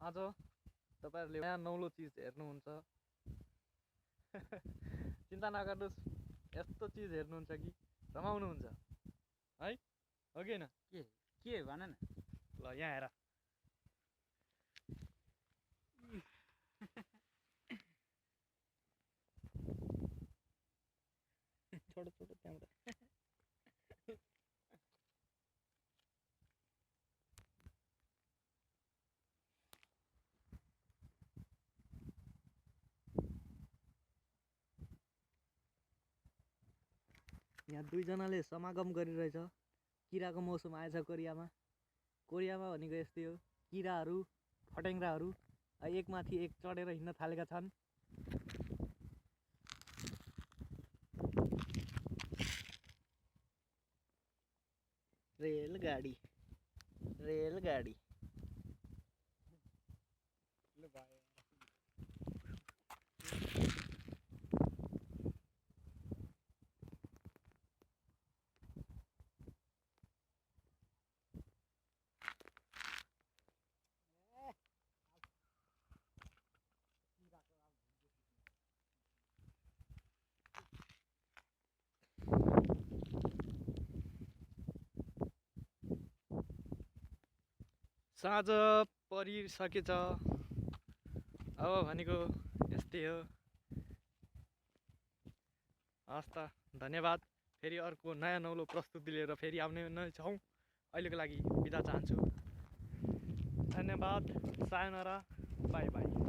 आज तपाईहरुले नयाँ नौलो चीज हेर्नुहुन्छ। चिन्ता नगर्नुस्, यस्तो चीज हेर्नुहुन्छ कि रमाउनुहुन्छ है, हो कि हैन? के भन न। ल यहाँ हेर। छोटो छोटो त्यहाँबाट। यहाँ दुईजनाले समागम गरिरहेछ। किराको मौसम आएछ कोरियामा। कोरियामा भनेको यस्तै हो, किराहरू फट्याङ्ग्राहरू एकमाथि एक चढेर हिँड्न थालेका छन्। रेलगाडी रेलगाडी। साँझ परिसकेछ। अब भनेको यस्तै हो। हस् त, धन्यवाद। फेरि अर्को नयाँ नौलो प्रस्तुति लिएर फेरि आउने नै छौँ। अहिलेको लागि बिदा चाहन्छु। धन्यवाद। सायोनारा। By by.